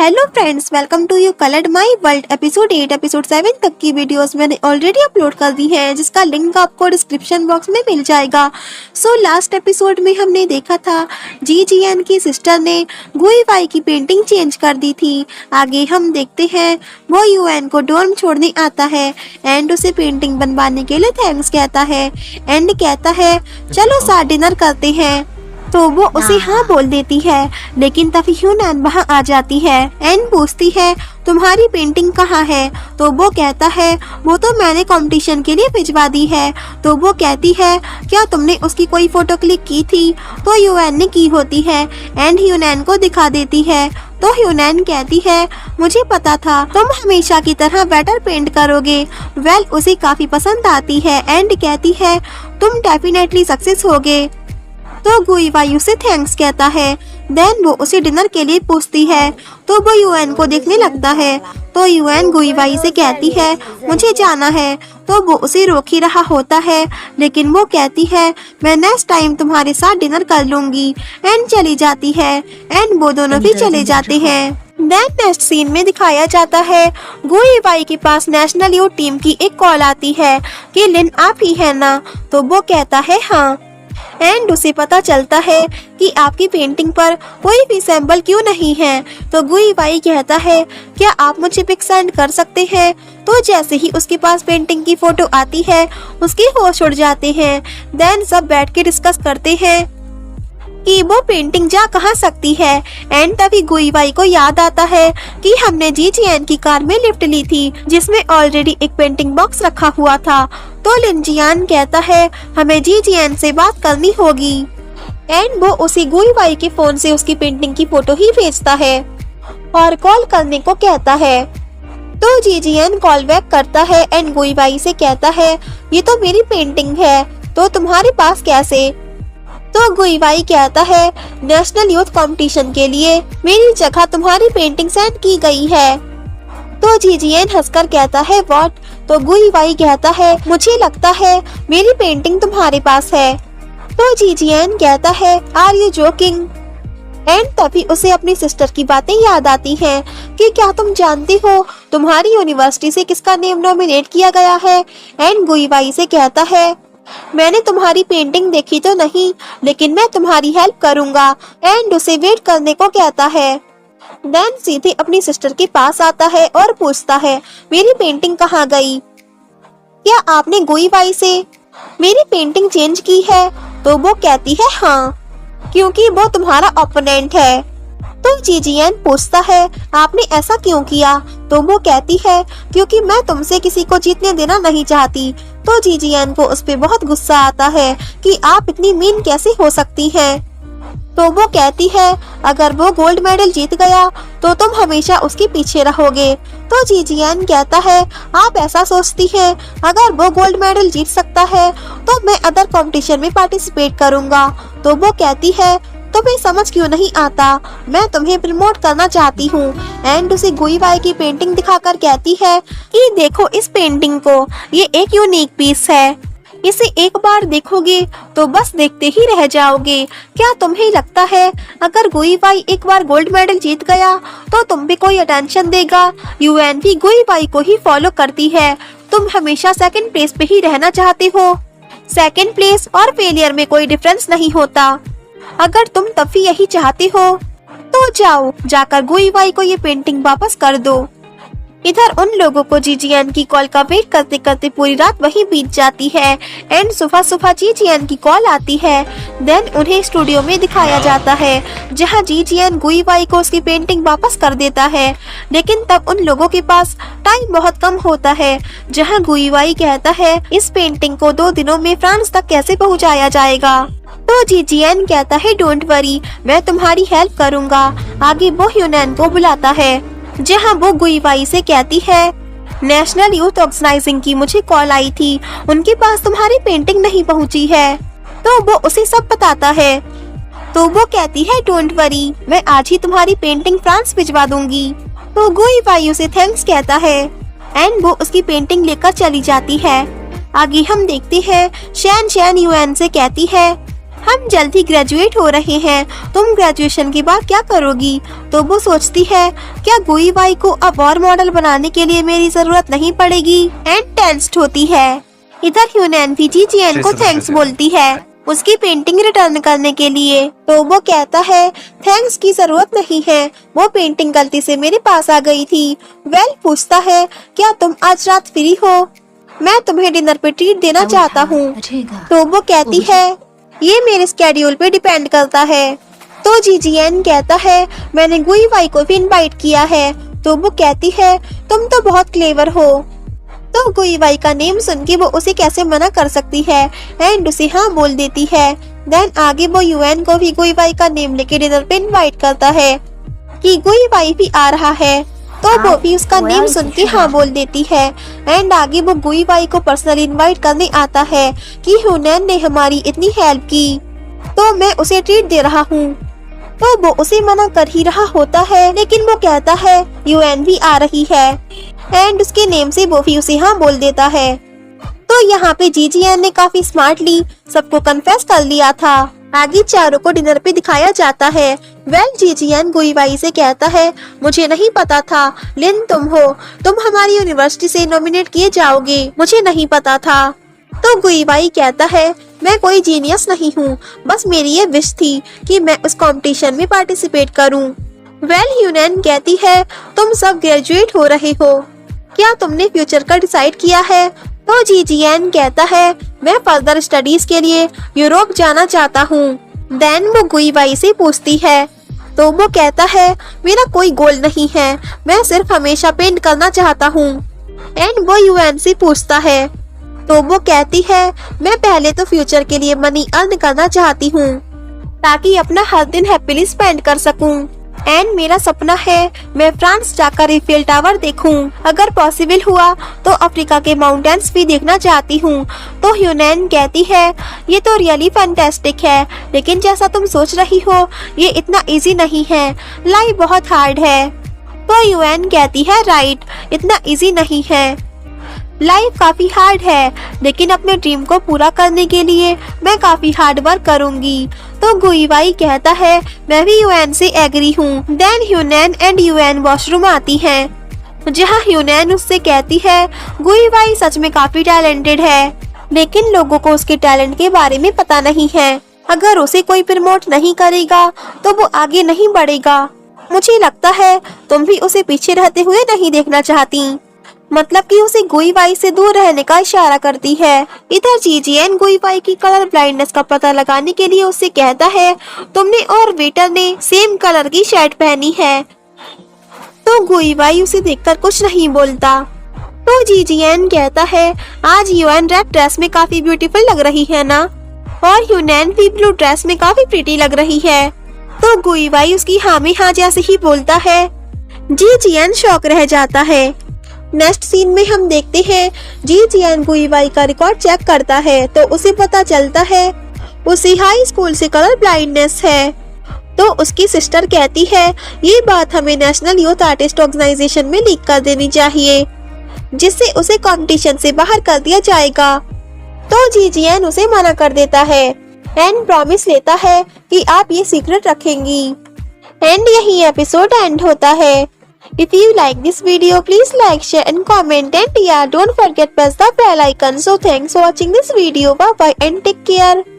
Hello friends, welcome to you coloured my world. Episode 8 episode 7 तक की videos मैंने already upload कर दी हैं, जिसका लिंक आपको डिस्क्रिप्शन बॉक्स में मिल जाएगा। लास्ट एपिसोड में हमने देखा था जीजीएन की सिस्टर ने गुईवाई की पेंटिंग चेंज कर दी थी। आगे हम देखते हैं वो यूएन को डोर्म छोड़ने आता है एंड उसे पेंटिंग बनवाने के लिए थैंक्स कहता है एंड कहता है चलो साथ डिनर करते हैं। तो वो उसे हाँ बोल देती है, लेकिन तभी ह्यूनैन वहाँ आ जाती है एंड पूछती है तुम्हारी पेंटिंग कहाँ है। तो वो कहता है वो तो मैंने कंपटीशन के लिए भिजवा दी है। तो वो कहती है क्या तुमने उसकी कोई फोटो क्लिक की थी। तो यूएन ने की होती है एंड ह्यूनैन को दिखा देती है। तो ह्यूनैन कहती है मुझे पता था तुम हमेशा की तरह बेटर पेंट करोगे। वेल उसे काफी पसंद आती है एंड कहती है तुम डेफिनेटली सक्सेस होगे। तो गुईवाई उसे थैंक्स कहता है। देन वो उसे डिनर के लिए पूछती है। तो वो यूएन को देखने लगता है। तो यूएन गुईवाई से कहती है मुझे जाना है। तो वो उसे रोक ही रहा होता है, लेकिन वो कहती है मैं नेक्स्ट टाइम तुम्हारे साथ डिनर कर लूंगी एंड चली जाती है एंड वो दोनों भी चले जाते हैं। देन नेक्स्ट सीन में दिखाया जाता है गुईवाई के पास नेशनल यूथ टीम की एक कॉल आती है कि लिन आप ही है ना। तो वो कहता है हाँ एंड उसे पता चलता है कि आपकी पेंटिंग पर कोई भी सैंपल क्यों नहीं है। तो गुईवाई कहता है क्या आप मुझे पिक सेंड कर सकते हैं। तो जैसे ही उसके पास पेंटिंग की फोटो आती है उसके होश उड़ जाते हैं। देन सब बैठ के डिस्कस करते हैं कि वो पेंटिंग जा कहाँ सकती है एंड तभी गुईवाई को याद आता है कि हमने जीजीएन की कार में लिफ्ट ली थी जिसमें ऑलरेडी एक पेंटिंग बॉक्स रखा हुआ था। तो लिनजियान कहता है हमें जीजीएन से बात करनी होगी एंड वो उसी गुईवाई के फोन से उसकी पेंटिंग की फोटो ही भेजता है और कॉल करने को कहता है। तो जीजीएन कॉल बैक करता है एंड गुईवाई से कहता है ये तो मेरी पेंटिंग है, तो तुम्हारे पास कैसे। तो गुईवाई कहता है नेशनल यूथ कंपटीशन के लिए मेरी जगह तुम्हारी पेंटिंग सेंड की गई है। तो जीजीएन हंसकर कहता है व्हाट। तो गुईवाई कहता है मुझे लगता है मेरी पेंटिंग तुम्हारे पास है। तो जीजीएन कहता है आर यू जोकिंग एंड तभी उसे अपनी सिस्टर की बातें याद आती हैं कि क्या तुम जानती हो तुम्हारी यूनिवर्सिटी से किसका नेम नॉमिनेट किया गया है। एंड गुईवाई से कहता है मैंने तुम्हारी पेंटिंग देखी तो नहीं, लेकिन मैं तुम्हारी हेल्प करूंगा एंड उसे वेट करने को कहता है। देन सीधे अपनी सिस्टर के पास आता है और पूछता है मेरी पेंटिंग कहाँ गई। क्या आपने गुईवाई से मेरी पेंटिंग चेंज की है। तो वो कहती है हाँ, क्योंकि वो तुम्हारा ओपोनेंट है। तो जीजीएन पूछता है आपने ऐसा क्यों किया। तो वो कहती है क्योंकि मैं तुमसे किसी को जीतने देना नहीं चाहती। तो जीजीएन को उस पे बहुत गुस्सा आता है कि आप इतनी मीन कैसे हो सकती हैं। तो वो कहती है अगर वो गोल्ड मेडल जीत गया तो तुम हमेशा उसके पीछे रहोगे। तो जीजीएन कहता है आप ऐसा सोचती हैं अगर वो गोल्ड मेडल जीत सकता है तो मैं अदर कंपटीशन में पार्टिसिपेट करूंगा। तो वो कहती है तुम्हें समझ क्यों नहीं आता, मैं तुम्हें प्रमोट करना चाहती हूँ एंड उसे गुईवाई की पेंटिंग दिखाकर कहती है कि देखो इस पेंटिंग को, ये एक यूनिक पीस है, इसे एक बार देखोगे तो बस देखते ही रह जाओगे। क्या तुम्हें लगता है अगर गुईवाई एक बार गोल्ड मेडल जीत गया तो तुम पे कोई अटेंशन देगा। यूएन भी गुईवाई को ही फॉलो करती है, तुम हमेशा सेकंड प्लेस पे ही रहना चाहते हो। सेकंड प्लेस और फेलियर में कोई डिफरेंस नहीं होता। अगर तुम तब भी यही चाहते हो तो जाओ जाकर गुईवाई को ये पेंटिंग वापस कर दो। इधर उन लोगों को जीजीएन की कॉल का वेट करते करते पूरी रात वहीं बीत जाती है एंड सुबह सुबह जीजीएन की कॉल आती है। देन उन्हें स्टूडियो में दिखाया जाता है जहां जीजीएन गुईवाई को उसकी पेंटिंग वापस कर देता है, लेकिन तब उन लोगों के पास टाइम बहुत कम होता है। जहां गुईवाई कहता है इस पेंटिंग को 2 दिनों में फ्रांस तक कैसे पहुँचाया जाएगा। तो जीजीएन कहता है डोंट वरी, मैं तुम्हारी हेल्प करूंगा। आगे वो ह्यूनैन को बुलाता है जहां वो गुईवाई से कहती है नेशनल यूथ ऑर्गेनाइजिंग की मुझे कॉल आई थी, उनके पास तुम्हारी पेंटिंग नहीं पहुंची है। तो वो उसे सब बताता है। तो वो कहती है डोंट वरी, मैं आज ही तुम्हारी पेंटिंग फ्रांस भिजवा दूंगी। तो गुईवाई उसे थैंक्स कहता है एंड वो उसकी पेंटिंग लेकर चली जाती है। आगे हम देखते हैं शैन यूएन से कहती है हम जल्द ही ग्रेजुएट हो रहे हैं, तुम ग्रेजुएशन के बाद क्या करोगी? तो वो सोचती है क्या गुईवाई को अब और मॉडल बनाने के लिए मेरी जरूरत नहीं पड़ेगी एंड टेंस्ड होती है। इधर ह्यूनैन भी जी जियान को थैंक्स बोलती है उसकी पेंटिंग रिटर्न करने के लिए। तो वो कहता है थैंक्स की जरूरत नहीं है, वो पेंटिंग गलती से मेरे पास आ गई थी। वेल पूछता है क्या तुम आज रात फ्री हो, मैं तुम्हें डिनर पे ट्रीट देना चाहता हूँ। तो वो कहती है ये मेरे स्केड्यूल पे डिपेंड करता है। तो जी जियान कहता है मैंने गुईवाई को भी इनवाइट किया है। तो वो कहती है तुम तो बहुत क्लेवर हो। तो गुईवाई का नेम सुन के वो उसे कैसे मना कर सकती है एंड उसे हाँ बोल देती है। देन आगे वो यूएन को भी गुईवाई का नेम लेके डिनर पे इनवाइट करता है कि गुईवाई भी आ रहा है। तो वो भी उसका नेम सुन के हाँ बोल देती है एंड आगे वो गुईवाई को पर्सनली इनवाइट करने आता है कि ह्यूनैन ने हमारी इतनी हेल्प की तो मैं उसे ट्रीट दे रहा हूँ। तो वो उसे मना कर ही रहा होता है लेकिन वो कहता है यूएन भी आ रही है एंड उसके नेम से वो भी उसे हाँ बोल देता है। तो यहाँ पे जी जियान ने काफी स्मार्टली सबको कन्फेस कर लिया था। आगे चारों को डिनर पे दिखाया जाता है। वेल जी जियान गुईवाई से कहता है मुझे नहीं पता था लिन तुम हो, तुम हमारी यूनिवर्सिटी से नॉमिनेट किए जाओगे, मुझे नहीं पता था। तो गुईवाई कहता है मैं कोई जीनियस नहीं हूँ, बस मेरी ये विश थी कि मैं उस कंपटीशन में पार्टिसिपेट करूँ। वेल ह्यूनैन कहती है तुम सब ग्रेजुएट हो रहे हो, क्या तुमने फ्यूचर का डिसाइड किया है? तो जी जियान कहता है मैं फर्दर स्टडीज के लिए यूरोप जाना चाहता हूँ। देन वो गुईवाई से पूछती है तो वो कहता है मेरा कोई गोल नहीं है, मैं सिर्फ हमेशा पेंट करना चाहता हूँ। एंड वो यूएन से पूछता है तो वो कहती है मैं पहले तो फ्यूचर के लिए मनी अर्न करना चाहती हूँ ताकि अपना हर दिन हैप्पीली स्पेंड कर सकूँ। एंड मेरा सपना है मैं फ्रांस जाकर ईफेल टावर देखूं, अगर पॉसिबल हुआ तो अफ्रीका के माउंटेन्स भी देखना चाहती हूँ। तो ह्यूनैन कहती है ये तो रियली फैंटास्टिक है, लेकिन जैसा तुम सोच रही हो ये इतना इजी नहीं है, लाइफ बहुत हार्ड है। तो यूएन कहती है राइट, इतना इजी नहीं है, लाइफ काफी हार्ड है, लेकिन अपने ड्रीम को पूरा करने के लिए मैं काफी हार्ड वर्क करूंगी। तो गुईवाई कहता है मैं भी यूएन से एग्री हूँ। देन ह्यूनैन एंड यूएन वॉशरूम आती हैं, जहाँ ह्यूनैन उससे कहती है गुईवाई सच में काफी टैलेंटेड है, लेकिन लोगों को उसके टैलेंट के बारे में पता नहीं है। अगर उसे कोई प्रमोट नहीं करेगा तो वो आगे नहीं बढ़ेगा। मुझे लगता है तुम भी उसे पीछे रहते हुए नहीं देखना चाहती, मतलब कि उसे गुईवाई से दूर रहने का इशारा करती है। इधर जी जियान गुईवाई की कलर ब्लाइंडनेस का पता लगाने के लिए उससे कहता है तुमने और वेटर ने सेम कलर की शर्ट पहनी है। तो गुईवाई उसे देखकर कुछ नहीं बोलता। तो जी जियान कहता है आज यूएन रेड ड्रेस में काफी ब्यूटीफुल लग रही है ना, और ह्यूनैन भी ब्लू ड्रेस में काफी प्रीटी लग रही है। तो गुईवाई उसकी हाँ में हाँ जैसे ही बोलता है। जी जियान शॉक रह जाता है। नेक्स्ट सीन में हम देखते हैं जी जियान गुईवाई का रिकॉर्ड चेक करता है तो उसे पता चलता है उसे हाई स्कूल से कलर ब्लाइंडनेस है। तो उसकी सिस्टर कहती है ये बात हमें नेशनल यूथ आर्टिस्ट ऑर्गेनाइजेशन में लीक कर देनी चाहिए, जिससे उसे कंपटीशन से बाहर कर दिया जाएगा। तो जी जियान उसे मना कर देता है एंड प्रॉमिस लेता है कि आप ये सीक्रेट रखेंगी। एंड यही एपिसोड एंड होता है। If you like this video, please like, share and comment, and yeah, don't forget press the bell icon. So thanks for watching this video. Bye bye and take care.